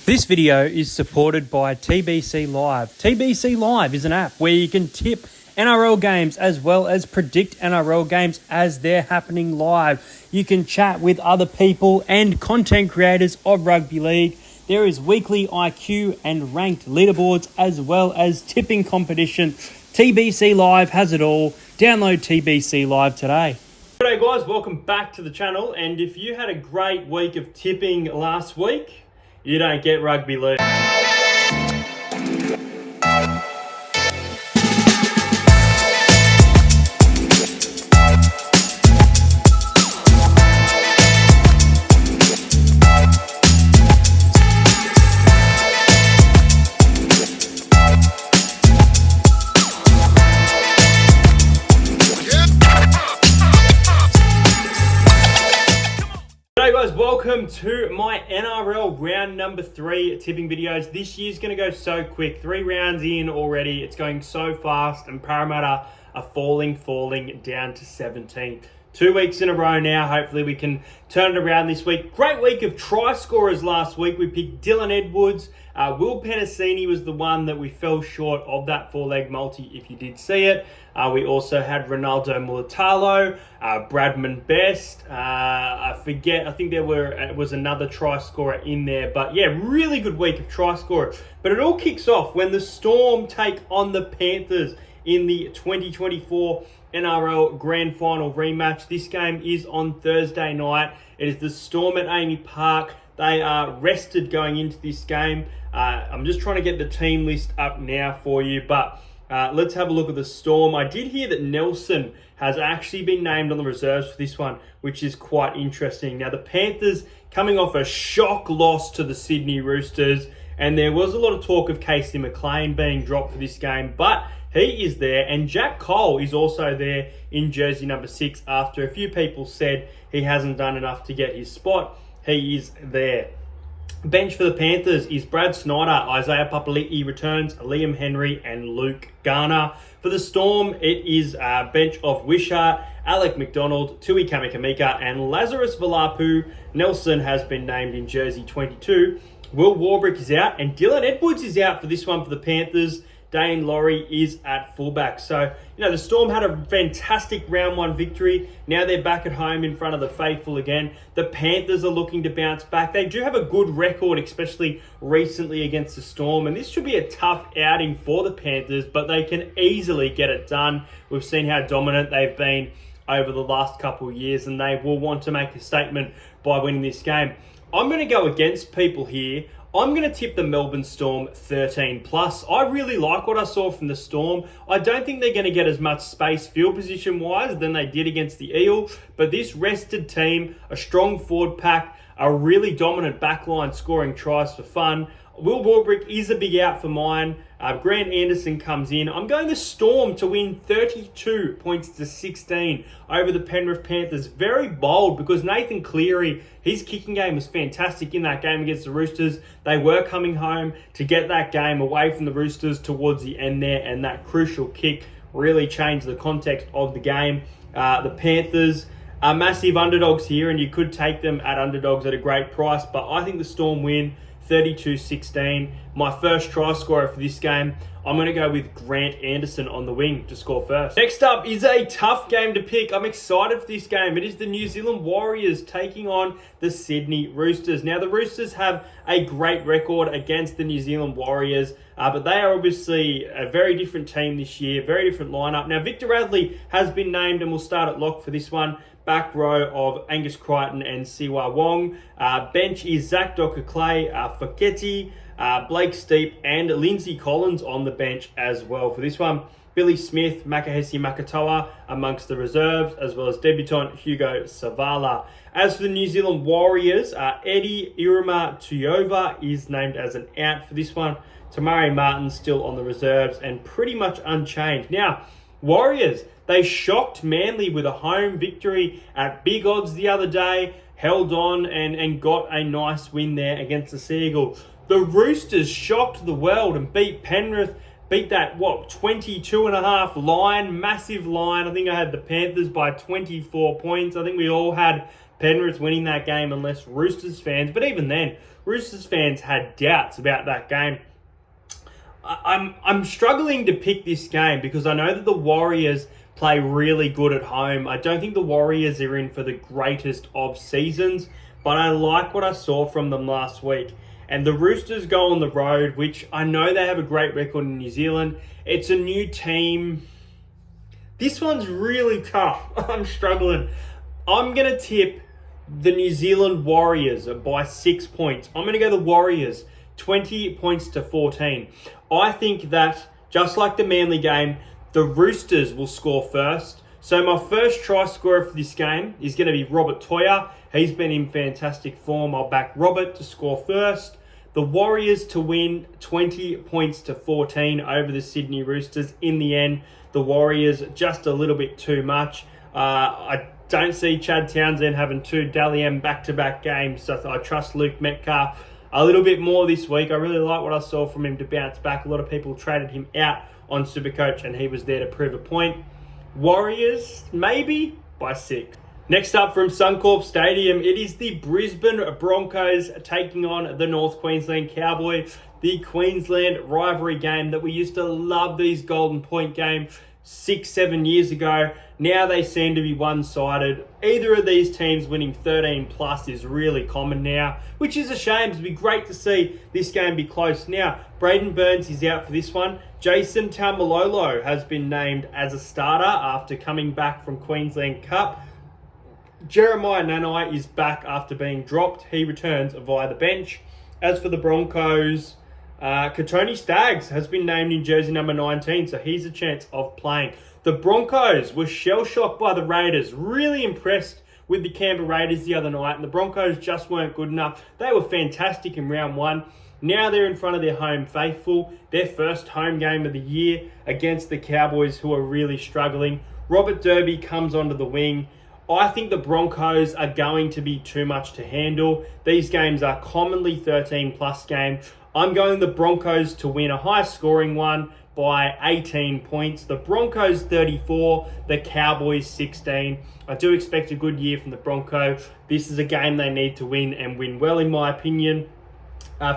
This video is supported by TBC Live. TBC Live is an app where you can tip NRL games as well as predict NRL games as they're happening live. You can chat with other people and content creators of rugby league. There is weekly IQ and ranked leaderboards as well as tipping competition. TBC Live has it all. Download TBC Live today. G'day guys, welcome back to the channel. And if you had a great week of tipping last week, you don't get rugby league. Welcome to my NRL round number 3 tipping videos. This year's going to go so quick. 3 rounds in already. It's going so fast, and Parramatta are falling down to 17th. 2 weeks in a row now. Hopefully we can turn it around this week. Great week of try scorers last week. We picked Dylan Edwards. Will Penasini was the one that we fell short of that 4-leg multi, if you did see it. We also had Ronaldo Mulatalo, Bradman Best. I think there was another try scorer in there. But yeah, really good week of try scorers. But it all kicks off when the Storm take on the Panthers in the 2024 NRL Grand Final rematch. This game is on Thursday night. It is the Storm at Amy Park. They are rested going into this game. I'm just trying to get the team list up now for you, but let's have a look at the Storm. I did hear that Nelson has actually been named on the reserves for this one, which is quite interesting. Now, the Panthers coming off a shock loss to the Sydney Roosters, and there was a lot of talk of Casey McLean being dropped for this game, but he is there, and Jack Cole is also there in jersey number 6 after a few people said he hasn't done enough to get his spot. He is there. Bench for the Panthers is Brad Snyder, Isaiah Papali'i returns, Liam Henry and Luke Garner. For the Storm, it is a bench of Wishart, Alec McDonald, Tui Kamikamika and Lazarus Valapu. Nelson has been named in jersey 22. Will Warbrick is out and Dylan Edwards is out for this one for the Panthers. Dane Laurie is at fullback. So, the Storm had a fantastic round 1 victory. Now they're back at home in front of the faithful again. The Panthers are looking to bounce back. They do have a good record, especially recently against the Storm. And this should be a tough outing for the Panthers, but they can easily get it done. We've seen how dominant they've been over the last couple of years, and they will want to make a statement by winning this game. I'm going to go against people here. I'm going to tip the Melbourne Storm 13+. I really like what I saw from the Storm. I don't think they're going to get as much space field position-wise than they did against the Eels, but this rested team, a strong forward pack, a really dominant backline scoring tries for fun. Will Warbrick is a big out for mine. Grant Anderson comes in. I'm going the Storm to win 32 points to 16 over the Penrith Panthers. Very bold because Nathan Cleary, his kicking game was fantastic in that game against the Roosters. They were coming home to get that game away from the Roosters towards the end there, and that crucial kick really changed the context of the game. The Panthers are massive underdogs here, and you could take them at underdogs at a great price, but I think the Storm win 32-16. My first try scorer for this game, I'm going to go with Grant Anderson on the wing to score first. Next up is a tough game to pick. I'm excited for this game. It is the New Zealand Warriors taking on the Sydney Roosters. Now, the Roosters have a great record against the New Zealand Warriors, but they are obviously a very different team this year, very different lineup. Now, Victor Radley has been named and will start at lock for this one. Back row of Angus Crichton and Siwa Wong. Bench is Zach Docker-Clay, Faketi, Blake Steep and Lindsay Collins on the bench as well for this one. Billy Smith, Makahesi Makatoa amongst the reserves, as well as debutant Hugo Savala. As for the New Zealand Warriors, Eddie Iruma Tuyova is named as an out for this one. Tamari Martin still on the reserves and pretty much unchanged. Now, Warriors, they shocked Manly with a home victory at big odds the other day, held on and got a nice win there against the Seagulls. The Roosters shocked the world and beat Penrith, beat that, 22.5 line, massive line. I think I had the Panthers by 24 points. I think we all had Penrith winning that game unless Roosters fans, but even then, Roosters fans had doubts about that game. I'm struggling to pick this game because I know that the Warriors play really good at home. I don't think the Warriors are in for the greatest of seasons, but I like what I saw from them last week. And the Roosters go on the road, which I know they have a great record in New Zealand. It's a new team. This one's really tough. I'm struggling. I'm going to tip the New Zealand Warriors by 6 points. I'm going to go the Warriors 20 points to 14. I think that, just like the Manly game, the Roosters will score first. So my first try scorer for this game is going to be Robert Toya. He's been in fantastic form. I'll back Robert to score first. The Warriors to win 20 points to 14 over the Sydney Roosters. In the end, the Warriors just a little bit too much. I don't see Chad Townsend having two Dally M back-to-back games. So I trust Luke Metcalf a little bit more this week. I really like what I saw from him to bounce back. A lot of people traded him out on Supercoach, and he was there to prove a point. Warriors, maybe, by 6. Next up from Suncorp Stadium, it is the Brisbane Broncos taking on the North Queensland Cowboys. The Queensland rivalry game that we used to love, these golden point games 6-7 years ago. Now they seem to be one-sided. Either of these teams winning 13 plus is really common now, which is a shame. It'd be great to see this game be close. Now, Braden Burns is out for this one. Jason Taumalolo has been named as a starter after coming back from Queensland Cup. Jeremiah Nanai is back after being dropped. He returns via the bench. As for the Broncos, Katoni Staggs has been named in jersey number 19, so he's a chance of playing. The Broncos were shell-shocked by the Raiders. Really impressed with the Canberra Raiders the other night, and the Broncos just weren't good enough. They were fantastic in round one. Now they're in front of their home faithful. Their first home game of the year against the Cowboys, who are really struggling. Robert Derby comes onto the wing. I think the Broncos are going to be too much to handle. These games are commonly 13-plus games. I'm going the Broncos to win a high-scoring one by 18 points. The Broncos 34, the Cowboys 16. I do expect a good year from the Broncos. This is a game they need to win and win well, in my opinion.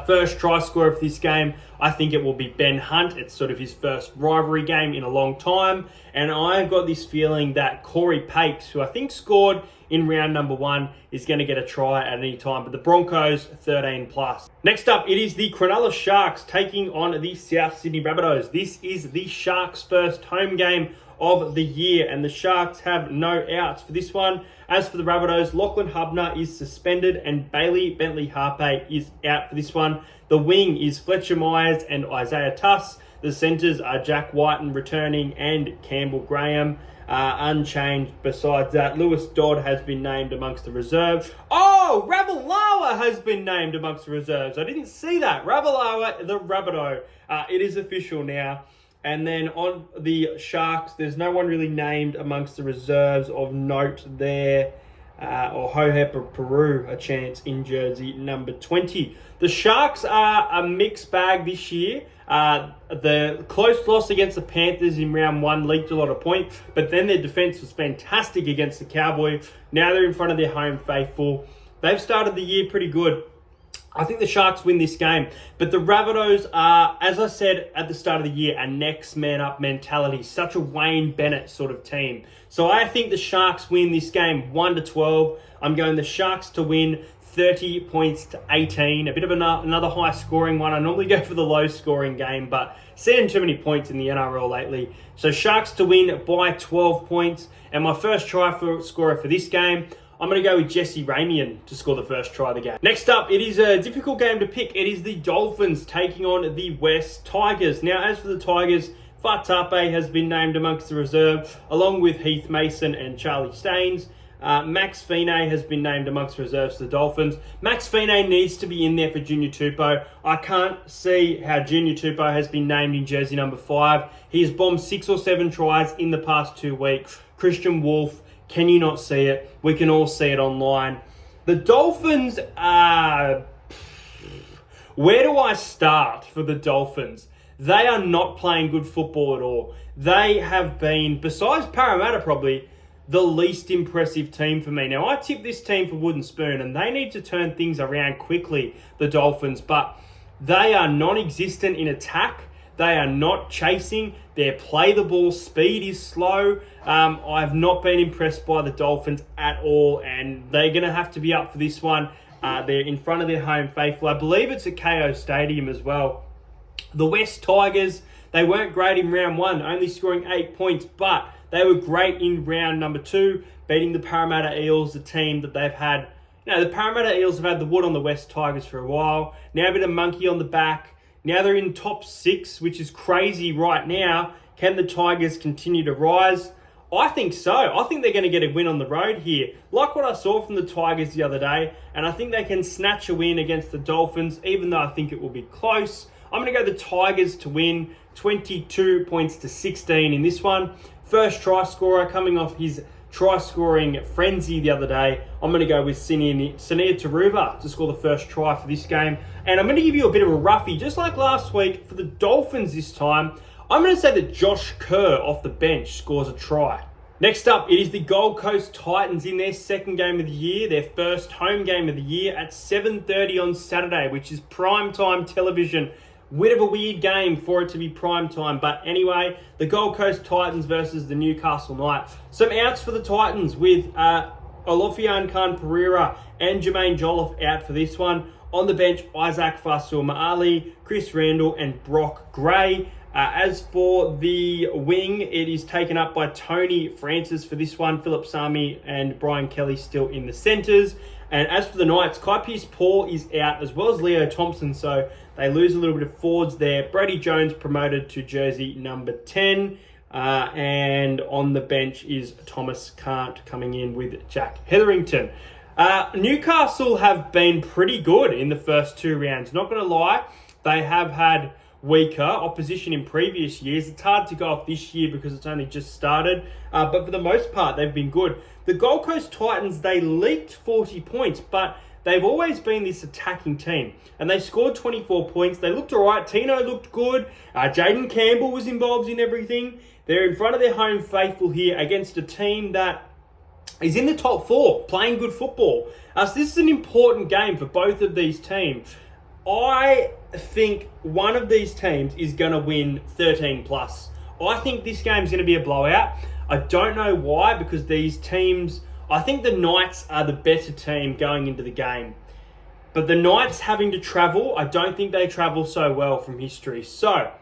First try scorer for this game, I think it will be Ben Hunt. It's sort of his first rivalry game in a long time. And I've got this feeling that Corey Papes, who I think scored in round number 1, is going to get a try at any time. But the Broncos, 13 plus. Next up, it is the Cronulla Sharks taking on the South Sydney Rabbitohs. This is the Sharks' first home game of the year, and the Sharks have no outs for this one. As for the Rabbitohs, Lachlan Hubner is suspended and Bailey Bentley-Harpe is out for this one. The wing is Fletcher Myers and Isaiah Tuss. The centres are Jack Whiten returning and Campbell Graham unchanged. Besides that, Lewis Dodd has been named amongst the reserves. Oh, Ravalawa has been named amongst the reserves. I didn't see that. Ravalawa, the Rabbitoh. It is official now. And then on the Sharks, there's no one really named amongst the reserves of note there. Or Hohep Peru, a chance in jersey number 20. The Sharks are a mixed bag this year. The close loss against the Panthers in round 1 leaked a lot of points, but then their defense was fantastic against the Cowboys. Now they're in front of their home faithful. They've started the year pretty good. I think the Sharks win this game, but the Rabbitohs are, as I said at the start of the year, a next man up mentality, such a Wayne Bennett sort of team. So I think the Sharks win this game 1-12. I'm going the Sharks to win 30 points to 18. A bit of another high scoring one. I normally go for the low scoring game, but seeing too many points in the NRL lately. So Sharks to win by 12 points. And my first try scorer for this game, I'm going to go with Jesse Ramian to score the first try of the game. Next up, it is a difficult game to pick. It is the Dolphins taking on the West Tigers. Now, as for the Tigers, Fatape has been named amongst the reserve, along with Heath Mason and Charlie Staines. Max Fine has been named amongst the reserves for the Dolphins. Max Fine needs to be in there for Junior Tupou. I can't see how Junior Tupou has been named in jersey number 5. He has bombed 6 or 7 tries in the past 2 weeks. Christian Wolf, can you not see it? We can all see it online. The Dolphins are... Where do I start for the Dolphins? They are not playing good football at all. They have been, besides Parramatta probably, the least impressive team for me. Now, I tipped this team for wooden spoon, and they need to turn things around quickly, the Dolphins, but they are non-existent in attack. They are not chasing. Their play the ball speed is slow. I've not been impressed by the Dolphins at all, and they're going to have to be up for this one. They're in front of their home faithful. I believe it's at KO Stadium as well. The West Tigers, they weren't great in round one, only scoring 8 points, but they were great in round number 2, beating the Parramatta Eels, the team that they've had. The Parramatta Eels have had the wood on the West Tigers for a while. Now a bit of monkey on the back. Now they're in top 6, which is crazy right now. Can the Tigers continue to rise? I think so. I think they're going to get a win on the road here. Like what I saw from the Tigers the other day. And I think they can snatch a win against the Dolphins, even though I think it will be close. I'm going to go the Tigers to win 22 points to 16 in this one. First try scorer coming off his try-scoring frenzy the other day. I'm going to go with Sinia Taruva to score the first try for this game. And I'm going to give you a bit of a roughie, just like last week, for the Dolphins this time. I'm going to say that Josh Kerr off the bench scores a try. Next up, it is the Gold Coast Titans in their second game of the year, their first home game of the year at 7:30 on Saturday, which is primetime television. Bit of a weird game for it to be prime time. But anyway, the Gold Coast Titans versus the Newcastle Knights. Some outs for the Titans with Olofian Khan Pereira and Jermaine Jolliffe out for this one. On the bench, Isaac Fasul-Ma'ali, Chris Randall and Brock Gray. As for the wing, it is taken up by Tony Francis for this one. Philip Sami and Brian Kelly still in the centres. And as for the Knights, Kai Pearce-Paul is out, as well as Leo Thompson, so they lose a little bit of forwards there. Brady Jones promoted to jersey number 10. And on the bench is Thomas Cant coming in with Jack Hetherington. Newcastle have been pretty good in the first 2 rounds. Not going to lie, they have had weaker opposition in previous years. It's hard to go off this year because it's only just started. But for the most part, they've been good. The Gold Coast Titans, they leaked 40 points, but they've always been this attacking team. And they scored 24 points. They looked all right. Tino looked good. Jaden Campbell was involved in everything. They're in front of their home faithful here against a team that is in the top 4, playing good football. So this is an important game for both of these teams. I think one of these teams is going to win 13 plus. I think this game's going to be a blowout. I don't know why, because these teams, I think the Knights are the better team going into the game. But the Knights having to travel, I don't think they travel so well from history. So,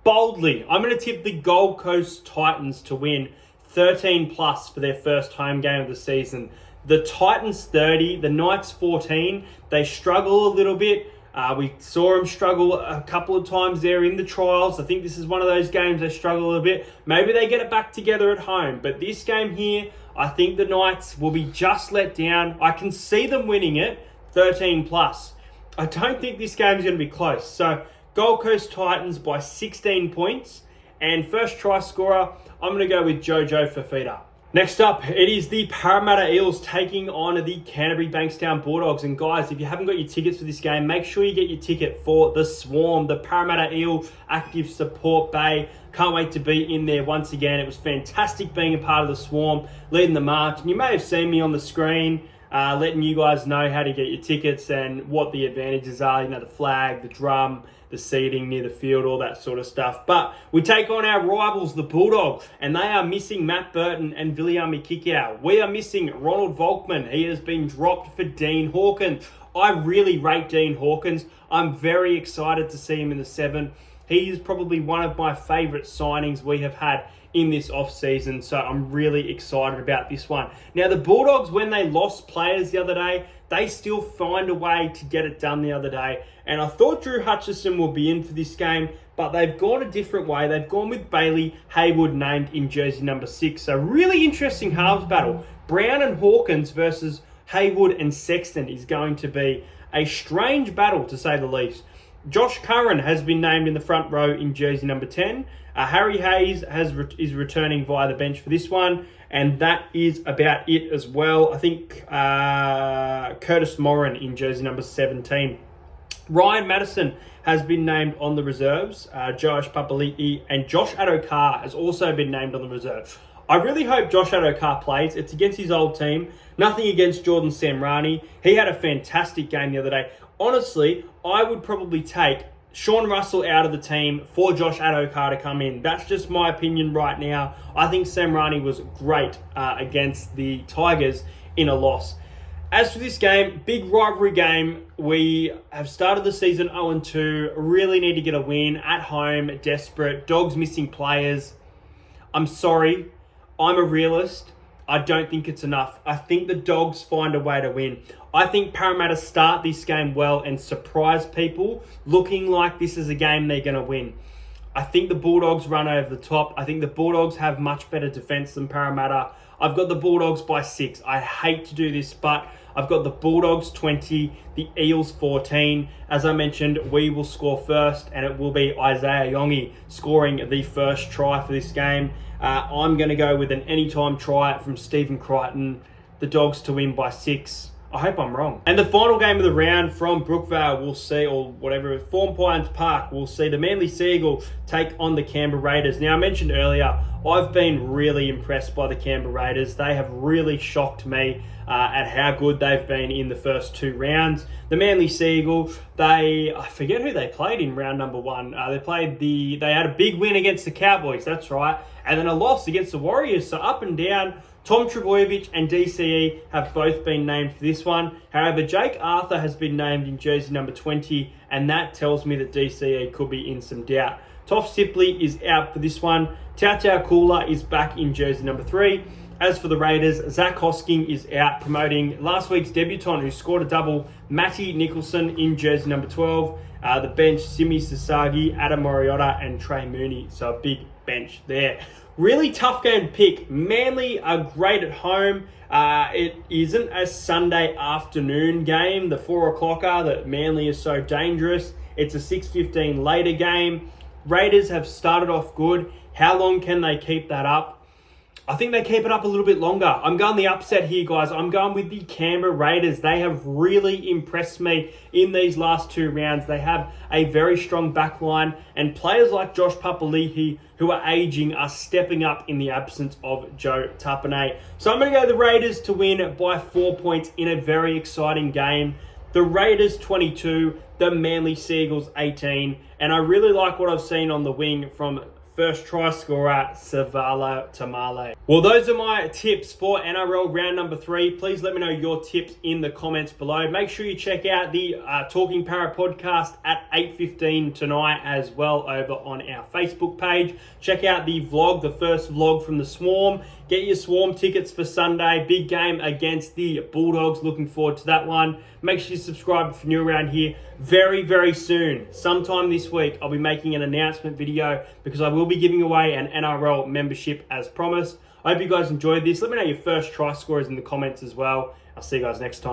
boldly, I'm going to tip the Gold Coast Titans to win 13 plus for their first home game of the season. The Titans 30, the Knights 14. They struggle a little bit. We saw them struggle a couple of times there in the trials. I think this is one of those games they struggle a little bit. Maybe they get it back together at home. But this game here, I think the Knights will be just let down. I can see them winning it 13 plus. I don't think this game is going to be close. So Gold Coast Titans by 16 points. And first try scorer, I'm going to go with Jojo Fafita. Next up, it is the Parramatta Eels taking on the Canterbury Bankstown Bulldogs. And guys, if you haven't got your tickets for this game, make sure you get your ticket for the Swarm, the Parramatta Eel Active Support Bay. Can't wait to be in there once again. It was fantastic being a part of the Swarm, leading the march. And you may have seen me on the screen, letting you guys know how to get your tickets and what the advantages are. You know, the flag, the drum, the seating near the field, all that sort of stuff. But we take on our rivals, the Bulldogs, and they are missing Matt Burton and Viliami Kikau. We are missing Ronald Volkman. He has been dropped for Dean Hawkins. I really rate Dean Hawkins. I'm very excited to see him in the 7. He is probably one of my favourite signings we have had in this off-season, so I'm really excited about this one. Now, the Bulldogs, when they lost players the other day, they still find a way to get it done the other day. And I thought Drew Hutchison will be in for this game, but they've gone a different way. They've gone with Bailey Haywood named in jersey number 6. So really interesting halves battle. Brown and Hawkins versus Haywood and Sexton is going to be a strange battle, to say the least. Josh Curran has been named in the front row in jersey number 10. Harry Hayes is returning via the bench for this one. And that is about it as well. I think Curtis Moran in jersey number 17. Ryan Madison has been named on the reserves. Josh Papali'i and Josh Adokar has also been named on the reserve. I really hope Josh Adokar plays. It's against his old team. Nothing against Jordan Samrani. He had a fantastic game the other day. Honestly, I would probably take Sean Russell out of the team for Josh Adokar to come in. That's just my opinion right now. I think Samrani was great against the Tigers in a loss. As for this game, big rivalry game. We have started the season 0-2. Really need to get a win at home. Desperate. Dogs missing players. I'm sorry. I'm a realist. I don't think it's enough. I think the Dogs find a way to win. I think Parramatta start this game well and surprise people, looking like this is a game they're going to win. I think the Bulldogs run over the top. I think the Bulldogs have much better defense than Parramatta. I've got the Bulldogs by 6. I hate to do this, but I've got the Bulldogs 20, the Eels 14. As I mentioned, we will score first, and it will be Isaiah Yongi scoring the first try for this game. I'm going to go with an anytime try from Stephen Crichton. The Dogs to win by 6. I hope I'm wrong. And the final game of the round from Brookvale, we'll see, or whatever, Form Pines Park, we'll see the Manly Seagull take on the Canberra Raiders. Now, I mentioned earlier, I've been really impressed by the Canberra Raiders. They have really shocked me at how good they've been in the first 2 rounds. The Manly Seagull, I forget who they played in round number 1. They had a big win against the Cowboys, that's right, and then a loss against the Warriors. So up and down. Tom Trbojevic and DCE have both been named for this one. However, Jake Arthur has been named in jersey number 20, and that tells me that DCE could be in some doubt. Toff Sipley is out for this one. Tautau Kula is back in jersey number 3. As for the Raiders, Zach Hosking is out, promoting last week's debutant who scored a double, Matty Nicholson in jersey number 12. The bench, Simi Sasagi, Adam Moriota, and Trey Mooney. So a big bench there. Really tough game to pick. Manly are great at home. It isn't a Sunday afternoon game, the 4 o'clocker, that Manly is so dangerous. It's a 6:15 later game. Raiders have started off good. How long can they keep that up? I think they keep it up a little bit longer. I'm going the upset here, guys. I'm going with the Canberra Raiders. They have really impressed me in these last 2 rounds. They have a very strong back line, and players like Josh Papali'i, who are aging, are stepping up in the absence of Joe Tapine. So I'm going to go the Raiders to win by 4 points in a very exciting game. The Raiders 22, the Manly Seagulls 18, and I really like what I've seen on the wing from first try scorer, Savala Tamale. Well, those are my tips for NRL round number 3. Please let me know your tips in the comments below. Make sure you check out the Talking Para podcast at 8:15 tonight as well over on our Facebook page. Check out the vlog, the first vlog from the Swarm. Get your Swarm tickets for Sunday. Big game against the Bulldogs. Looking forward to that one. Make sure you subscribe if you're new around here. Very, very soon, sometime this week, I'll be making an announcement video because I will be giving away an NRL membership as promised. I hope you guys enjoyed this. Let me know your first try scorers in the comments as well. I'll see you guys next time.